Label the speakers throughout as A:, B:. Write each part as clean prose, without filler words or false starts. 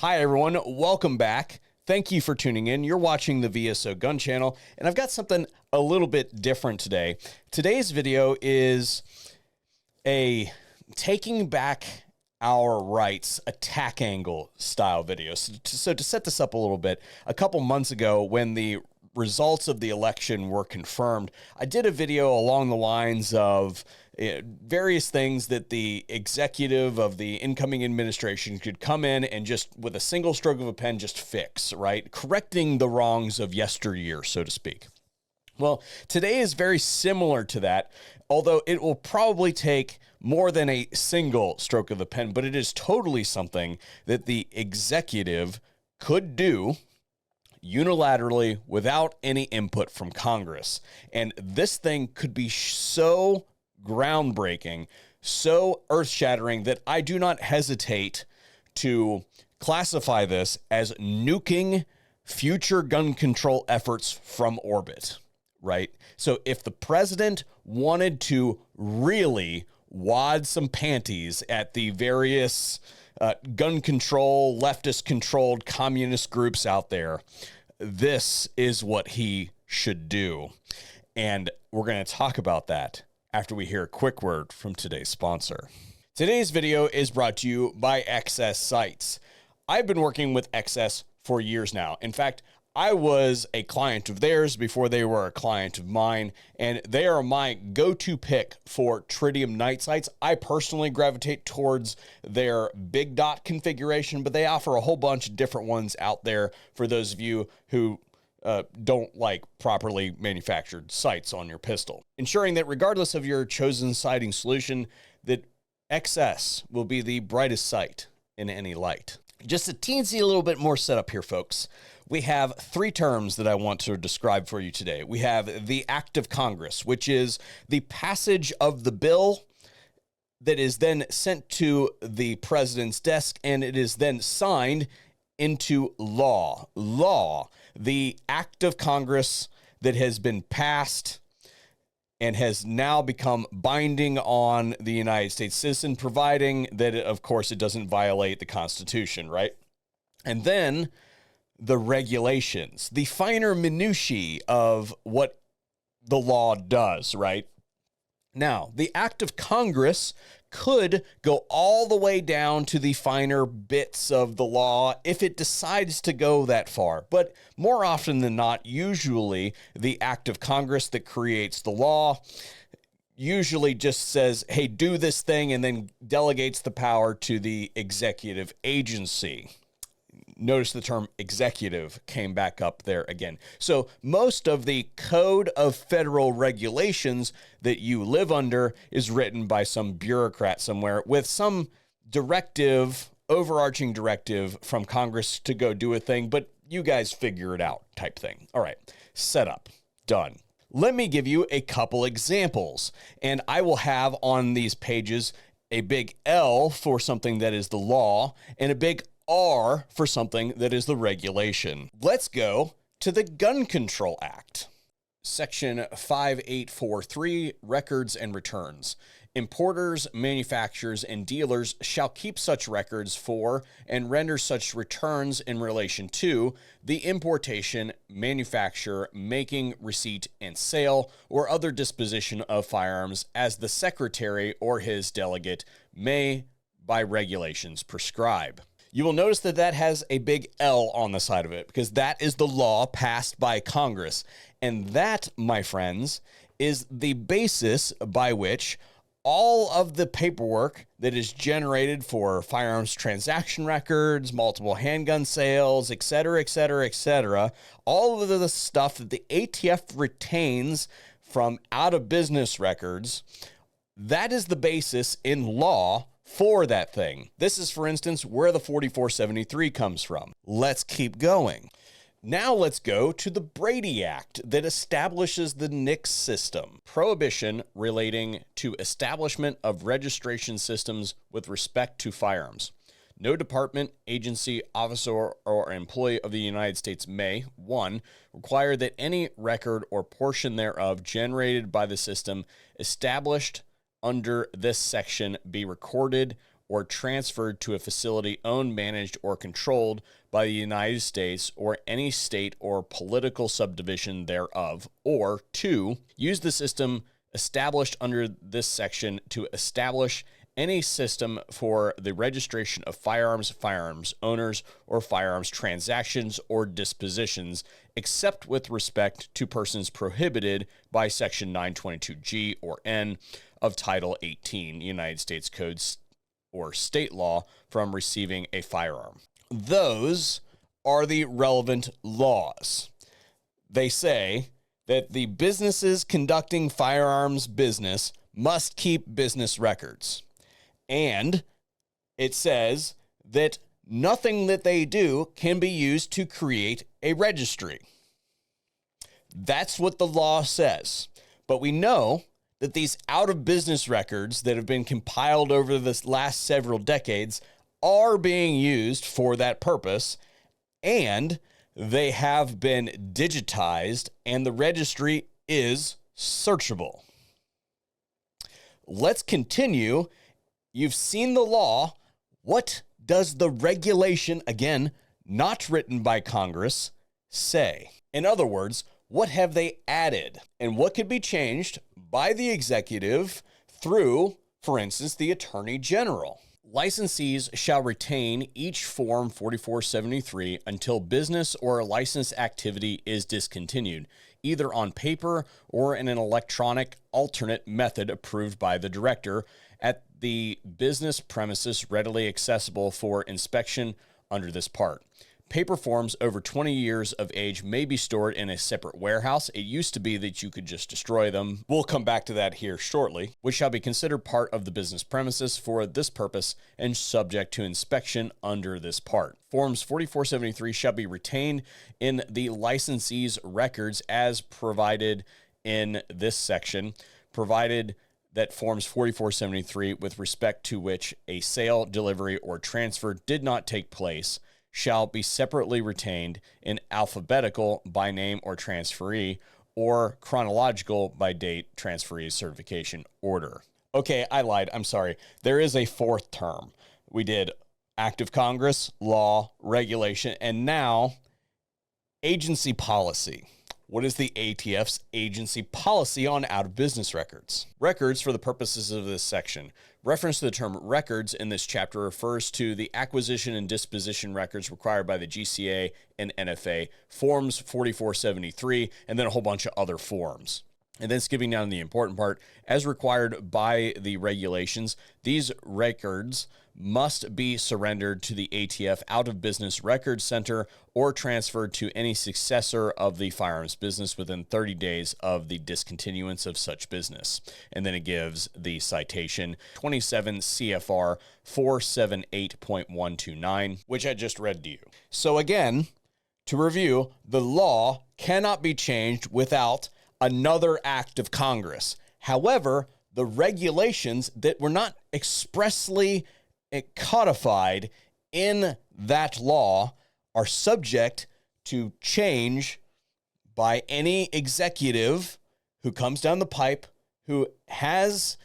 A: Hi, everyone. Welcome back. Thank you for tuning in. You're watching the VSO Gun Channel, and I've got something a little bit different today. Today's video is a taking back our rights attack angle style video. So to set this up a little bit, a couple months ago when the results of the election were confirmed, I did a video along the lines of various things that the executive of the incoming administration could come in and just with a single stroke of a pen just fix, right? Correcting the wrongs of yesteryear, so to speak. Well, today is very similar to that, although it will probably take more than a single stroke of the pen, but it is totally something that the executive could do unilaterally without any input from Congress. And this thing could be so groundbreaking, so earth-shattering that I do not hesitate to classify this as nuking future gun control efforts from orbit, right? So if the president wanted to really wad some panties at the various gun control, leftist-controlled communist groups out there, this is what he should do. And we're going to talk about that after we hear a quick word from today's sponsor. Today's video is brought to you by XS Sites. I've been working with XS for years now. In fact, I was a client of theirs before they were a client of mine, and they are my go-to pick for tritium night sights. I personally gravitate towards their big dot configuration, but they offer a whole bunch of different ones out there for those of you who don't like properly manufactured sights on your pistol. Ensuring that regardless of your chosen sighting solution, that XS will be the brightest sight in any light. Just a teensy little bit more setup here, folks. We have three terms that I want to describe for you today. We have the Act of Congress, which is the passage of the bill that is then sent to the president's desk, and it is then signed into law. The Act of Congress that has been passed and has now become binding on the United States citizen, providing that, of course, it doesn't violate the Constitution, right? And then the regulations, the finer minutiae of what the law does, right? Now, the Act of Congress could go all the way down to the finer bits of the law if it decides to go that far. But more often than not, usually the Act of Congress that creates the law usually just says, hey, do this thing, and then delegates the power to the executive agency. Notice the term executive came back up there again. So most of the code of federal regulations that you live under is written by some bureaucrat somewhere with some directive, overarching directive from Congress to go do a thing, but you guys figure it out type thing. All right, set up, done. Let me give you a couple examples, and I will have on these pages a big L for something that is the law and a big R for something that is the regulation. Let's go to the Gun Control Act. Section 5843, Records and Returns. Importers, manufacturers, and dealers shall keep such records for and render such returns in relation to the importation, manufacture, making, receipt, and sale, or other disposition of firearms as the Secretary or his delegate may, by regulations, prescribe. You will notice that that has a big L on the side of it because that is the law passed by Congress. And that, my friends, is the basis by which all of the paperwork that is generated for firearms transaction records, multiple handgun sales, et cetera, all of the stuff that the ATF retains from out of business records, that is the basis in law for that thing. This is, for instance, where the 4473 comes from. Let's keep going. Now let's go to the Brady Act that establishes the NICS system, prohibition relating to establishment of registration systems with respect to firearms. No department, agency, officer, or employee of the United States may, 1, require that any record or portion thereof generated by the system established under this section be recorded or transferred to a facility owned, managed, or controlled by the United States or any state or political subdivision thereof, or 2, use the system established under this section to establish any system for the registration of firearms, firearms owners, or firearms transactions or dispositions, except with respect to persons prohibited by Section 922G or N of Title 18 United States Codes or state law from receiving a firearm. Those are the relevant laws. They say that the businesses conducting firearms business must keep business records. And it says that nothing that they do can be used to create a registry. That's what the law says. But we know that these out-of-business records that have been compiled over this last several decades are being used for that purpose, and they have been digitized, and the registry is searchable. Let's continue. You've seen the law. What does the regulation, again, not written by Congress, say? In other words, what have they added? And what could be changed by the executive through, for instance, the Attorney General? Licensees shall retain each Form 4473 until business or license activity is discontinued, either on paper or in an electronic alternate method approved by the director at the business premises readily accessible for inspection under this part. Paper forms over 20 years of age may be stored in a separate warehouse. It used to be that you could just destroy them. We'll come back to that here shortly, which shall be considered part of the business premises for this purpose and subject to inspection under this part. Forms 4473 shall be retained in the licensee's records as provided in this section, provided that Forms 4473, with respect to which a sale, delivery, or transfer did not take place, shall be separately retained in alphabetical by name or transferee, or chronological by date transferee's certification order. Okay, I lied. I'm sorry. There is a fourth term. We did Act of Congress, law, regulation, and now agency policy. What is the ATF's agency policy on out-of-business records? Records, for the purposes of this section. Reference to the term records in this chapter refers to the acquisition and disposition records required by the GCA and NFA, Forms 4473, and then a whole bunch of other forms. And then skipping down to the important part, as required by the regulations, these records must be surrendered to the ATF out-of-business records center or transferred to any successor of the firearms business within 30 days of the discontinuance of such business. And then it gives the citation 27 CFR 478.129, which I just read to you. So again, to review, the law cannot be changed without another act of Congress. However, the regulations that were not expressly codified in that law are subject to change by any executive who comes down the pipe who has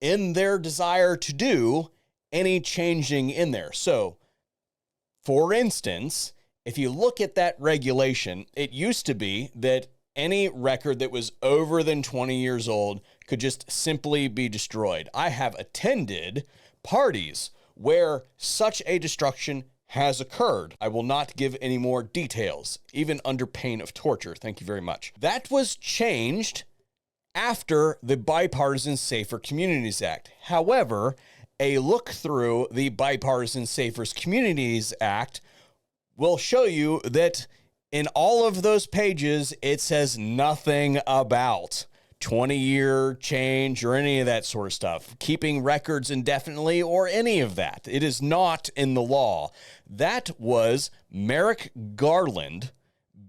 A: in their desire to do any changing in there. So, for instance, if you look at that regulation, it used to be that any record that was over than 20 years old could just simply be destroyed. I have attended parties where such a destruction has occurred. I will not give any more details, even under pain of torture. Thank you very much. That was changed after the Bipartisan Safer Communities Act. However, a look through the Bipartisan Safer Communities Act will show you that in all of those pages, it says nothing about 20-year change or any of that sort of stuff, keeping records indefinitely or any of that. It is not in the law. That was Merrick Garland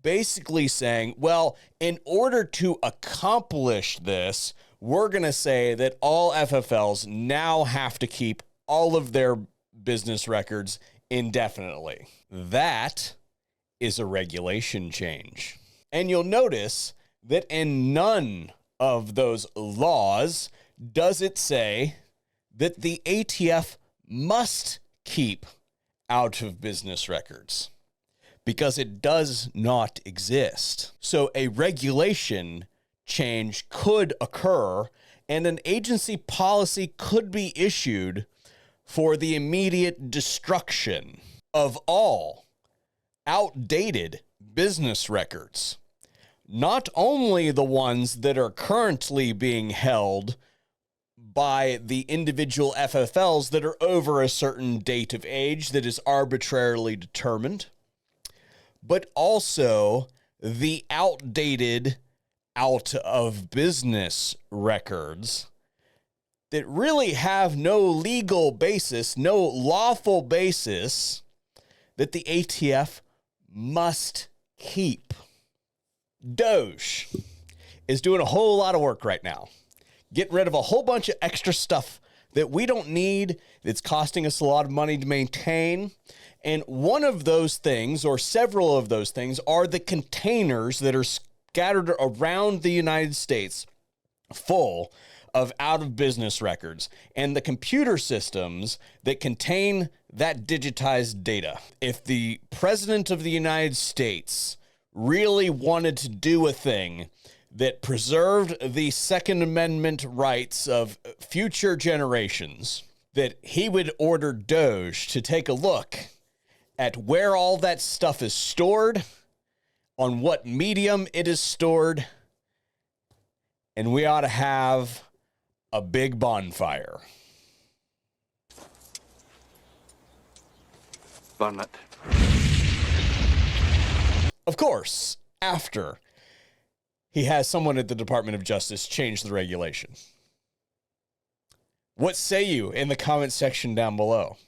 A: basically saying, well, in order to accomplish this, we're going to say that all FFLs now have to keep all of their business records indefinitely. That is a regulation change. And you'll notice that in none of those laws does it say that the ATF must keep out of business records because it does not exist. So a regulation change could occur and an agency policy could be issued for the immediate destruction of all outdated business records. Not only the ones that are currently being held by the individual FFLs that are over a certain date of age that is arbitrarily determined, but also the outdated out of business records that really have no legal basis, no lawful basis that the ATF must keep. Doge is doing a whole lot of work right now. Get rid of a whole bunch of extra stuff that we don't need, that's costing us a lot of money to maintain. And one of those things, or several of those things, are the containers that are scattered around the United States full of out-of-business records and the computer systems that contain that digitized data. If the President of the United States really wanted to do a thing that preserved the Second Amendment rights of future generations, that he would order Doge to take a look at where all that stuff is stored, on what medium it is stored, and we ought to have a big bonfire.
B: Burn it.
A: Of course, after he has someone at the Department of Justice change the regulation. What say you in the comment section down below?